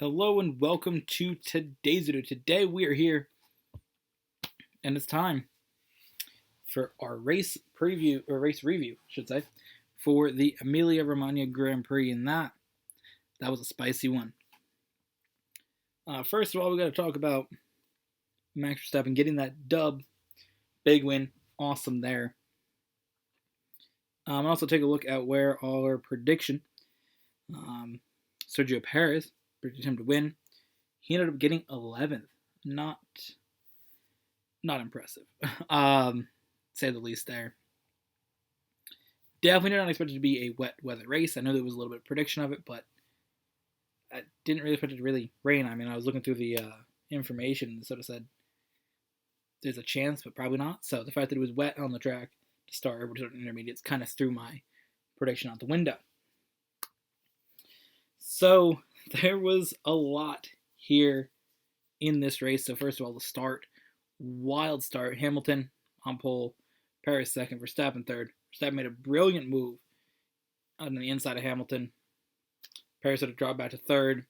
Hello and welcome to today's video. Today we are here and it's time for our race preview, or race review, I should say, for the Emilia Romagna Grand Prix, and that was a spicy one. First of all, we got to talk about Max Verstappen getting that dub. Big win. Awesome there. And also take a look at where our prediction, Sergio Perez predicted him to win. He ended up getting 11th. Not impressive, say the least there. Definitely not expected to be a wet weather race. I know there was a little bit of prediction of it, but I didn't really expect it to really rain. I mean, I was looking through the information and sort of said there's a chance, but probably not. So the fact that it was wet on the track to start over to intermediates kind of threw my prediction out the window. So there was a lot here in this race. So first of all, the start. Wild start. Hamilton on pole. Perez second. Verstappen third. Verstappen made a brilliant move on the inside of Hamilton. Perez had to drop back to third.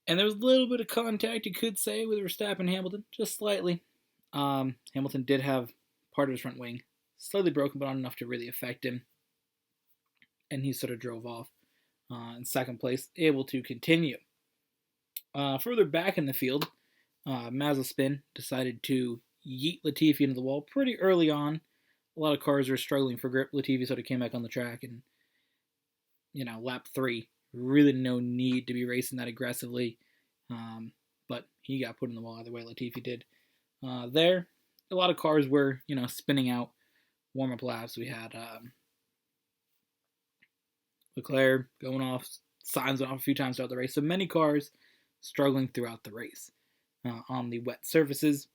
And there was a little bit of contact, you could say, with Verstappen and Hamilton. Just slightly. Hamilton did have part of his front wing slightly broken, but not enough to really affect him. And he sort of drove off in second place, able to continue. Further back in the field, Mazepin decided to yeet Latifi into the wall pretty early on. A lot of cars were struggling for grip. Latifi sort of came back on the track and, lap 3. Really no need to be racing that aggressively. But he got put in the wall either way, Latifi did. There, a lot of cars were, spinning out warm-up laps. We had Leclerc going off, Sainz went off a few times throughout the race. So many cars struggling throughout the race on the wet surfaces.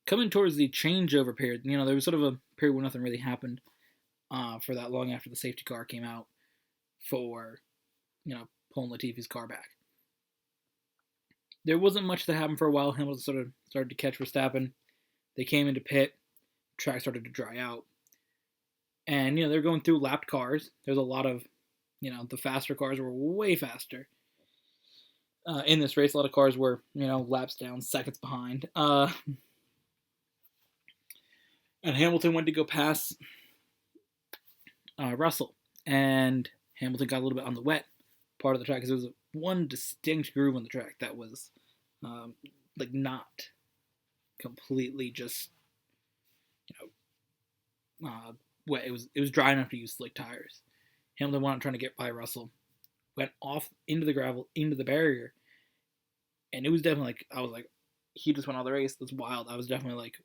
Coming towards the changeover period, there was sort of a period where nothing really happened for that long after the safety car came out for, pulling Latifi's car back. There wasn't much that happened for a while. Hamilton sort of started to catch Verstappen. They came into pit. Track started to dry out. And, they're going through lapped cars. There's a lot of, the faster cars were way faster. In this race, a lot of cars were, laps down, seconds behind. And Hamilton went to go past Russell. And Hamilton got a little bit on the wet part of the track because there was one distinct groove on the track that was, not completely just, wet. It was dry enough to use slick tires. Hamilton went out trying to get by Russell. Went off into the gravel, into the barrier. And it was definitely I was like, he just went out of the race. That's wild. I was definitely like,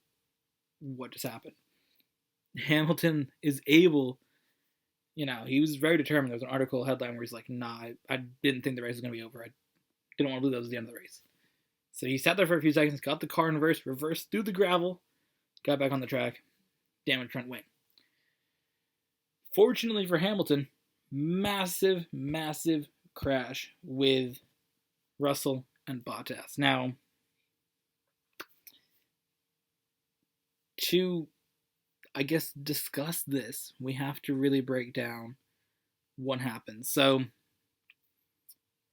what just happened? Hamilton is able, he was very determined. There was an article headline where he's like, nah, I didn't think the race was going to be over. I didn't want to believe that was the end of the race. So he sat there for a few seconds, got the car in reverse through the gravel, got back on the track, damaged front wing. Fortunately for Hamilton, massive crash with Russell and Bottas. Now, to, discuss this, we have to really break down what happened. So,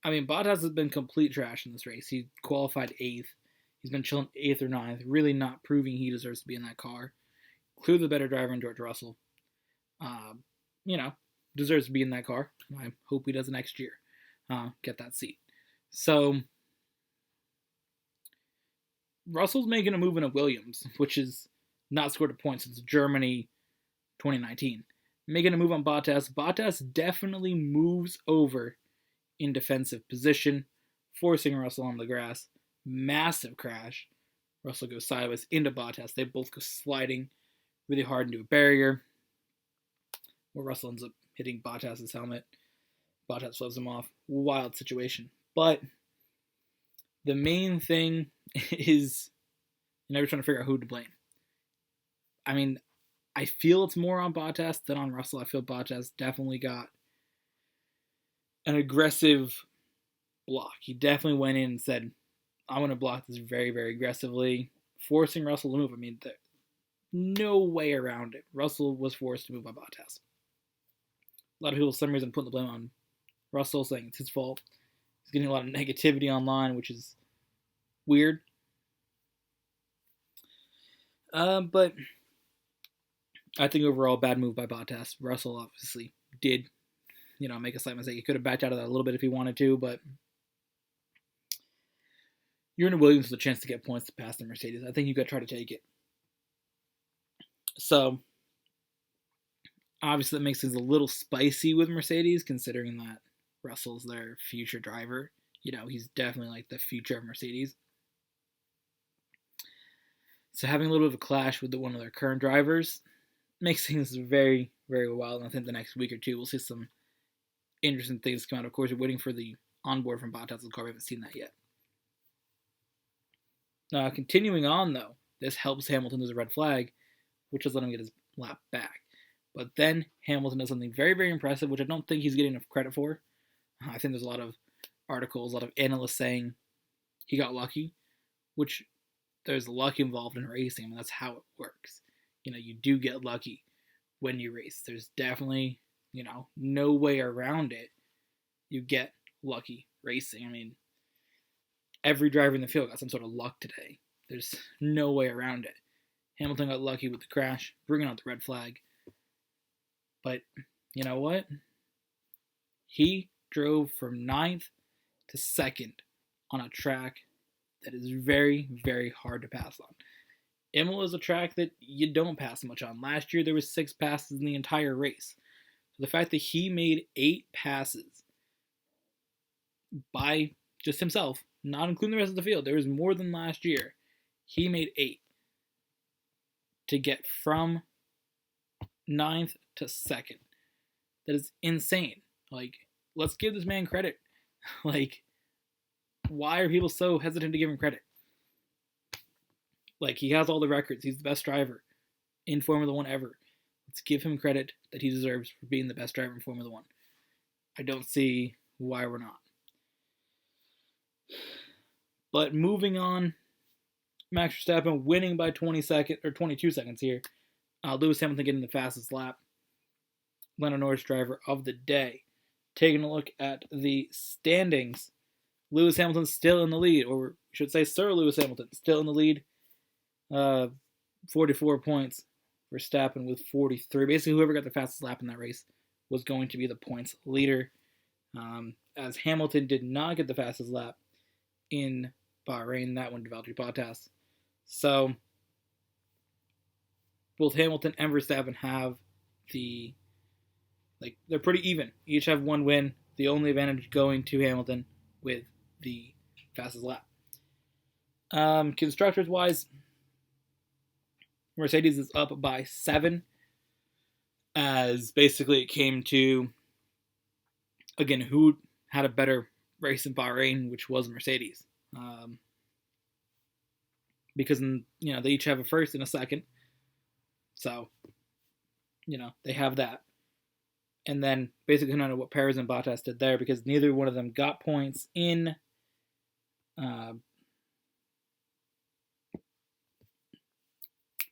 Bottas has been complete trash in this race. He qualified 8th. He's been chilling 8th or 9th, really not proving he deserves to be in that car. Clearly the better driver in George Russell. Deserves to be in that car. I hope he does next year. Get that seat. So, Russell's making a move in a Williams, which is not scored a point since Germany 2019. Making a move on Bottas. Bottas definitely moves over in defensive position, forcing Russell on the grass. Massive crash. Russell goes sideways into Bottas. They both go sliding really hard into a barrier, where Russell ends up hitting Bottas' helmet. Bottas flows him off. Wild situation. But the main thing is you're never trying to figure out who to blame. I feel it's more on Bottas than on Russell. I feel Bottas definitely got an aggressive block. He definitely went in and said, I'm going to block this very, very aggressively, forcing Russell to move. No way around it. Russell was forced to move by Bottas. A lot of people, for some reason, putting the blame on Russell, saying it's his fault. He's getting a lot of negativity online, which is weird. But I think overall, bad move by Bottas. Russell obviously did, make a slight mistake. He could have backed out of that a little bit if he wanted to, but you're in Williams with a chance to get points to pass the Mercedes. I think you got to try to take it. So, obviously that makes things a little spicy with Mercedes, considering that Russell's their future driver. He's definitely like the future of Mercedes. So having a little bit of a clash with one of their current drivers makes things very, very wild. And I think the next week or two we'll see some interesting things come out. Of course, we're waiting for the onboard from Bottas' car. We haven't seen that yet. Continuing on, though, this helps Hamilton lose a red flag, which has let him get his lap back. But then Hamilton does something very, very impressive, which I don't think he's getting enough credit for. I think there's a lot of articles, a lot of analysts saying he got lucky, which there's luck involved in racing. I mean, that's how it works. You do get lucky when you race. There's definitely, no way around it. You get lucky racing. I mean, every driver in the field got some sort of luck today. There's no way around it. Hamilton got lucky with the crash, bringing out the red flag. But you know what? He drove from 9th to 2nd on a track that is very, very hard to pass on. Imola is a track that you don't pass much on. Last year there was 6 passes in the entire race. So the fact that he made 8 passes by just himself, not including the rest of the field, there was more than last year. He made 8 to get from 9th to 2nd. That is insane. Let's give this man credit. Why are people so hesitant to give him credit? He has all the records. He's the best driver in Formula 1 ever. Let's give him credit that he deserves for being the best driver in Formula 1. I don't see why we're not. But moving on, Max Verstappen winning by 22 seconds here. Lewis Hamilton getting the fastest lap. Lando Norris driver of the day. Taking a look at the standings, Lewis Hamilton's still in the lead, or we should say Sir Lewis Hamilton still in the lead. 44 points. Verstappen with 43. Basically, whoever got the fastest lap in that race was going to be the points leader. As Hamilton did not get the fastest lap in Bahrain, that one to Valtteri Bottas. So both Hamilton and Verstappen have they're pretty even. Each have one win. The only advantage going to Hamilton with the fastest lap. Constructors wise, Mercedes is up by 7, as basically it came to, again, who had a better race in Bahrain, which was Mercedes. Because, they each have a first and a second. So, they have that. And then basically I don't know what Perez and Bottas did there, because neither one of them got points in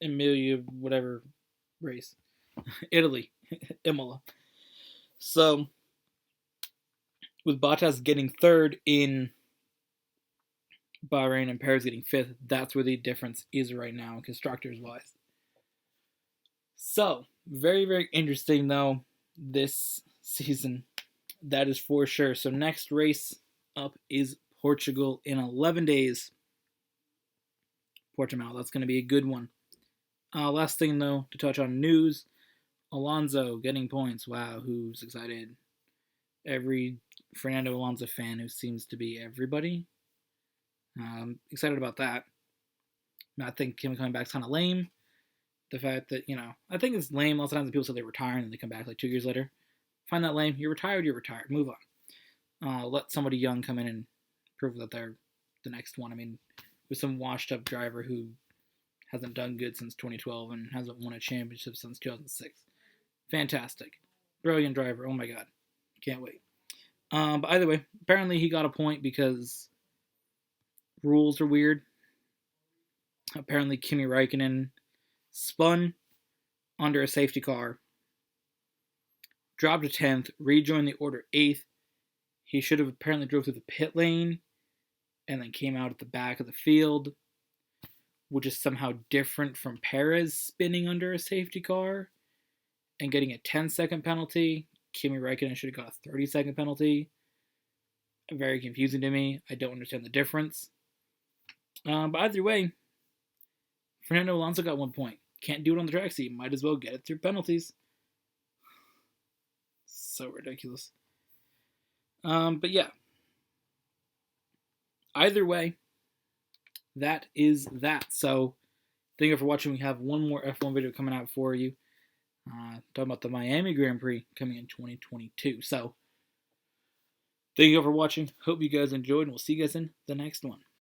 Emilia, whatever race. Italy. Imola. So, with Bottas getting 3rd in Bahrain and Perez getting 5th, that's where the difference is right now, constructors-wise. So, very, very interesting, though, this season. That is for sure. So, next race up is Portugal in 11 days. Portimao, that's going to be a good one. Last thing, though, to touch on news. Alonso getting points. Wow, who's excited? Every Fernando Alonso fan, who seems to be everybody. Excited about that. I think him coming back is kind of lame. The fact that, I think it's lame. Lots of times people say they retire and they come back 2 years later. Find that lame. You're retired, you're retired. Move on. Let somebody young come in and prove that they're the next one. I mean, with some washed up driver who hasn't done good since 2012 and hasn't won a championship since 2006. Fantastic. Brilliant driver. Oh my god. Can't wait. But either way, apparently he got a point because rules are weird. Apparently Kimi Räikkönen spun under a safety car, dropped to 10th, rejoined the order 8th, He should have apparently drove through the pit lane and then came out at the back of the field, which is somehow different from Perez spinning under a safety car and getting a 10-second penalty. Kimi Räikkönen should have got a 30-second penalty. Very confusing to me. I don't understand the difference. But either way, Fernando Alonso got 1 point. Can't do it on the track, so you might as well get it through penalties. So ridiculous. But yeah. Either way, that is that. So, thank you for watching. We have one more F1 video coming out for you. Talking about the Miami Grand Prix coming in 2022. So, thank you for watching. Hope you guys enjoyed, and we'll see you guys in the next one.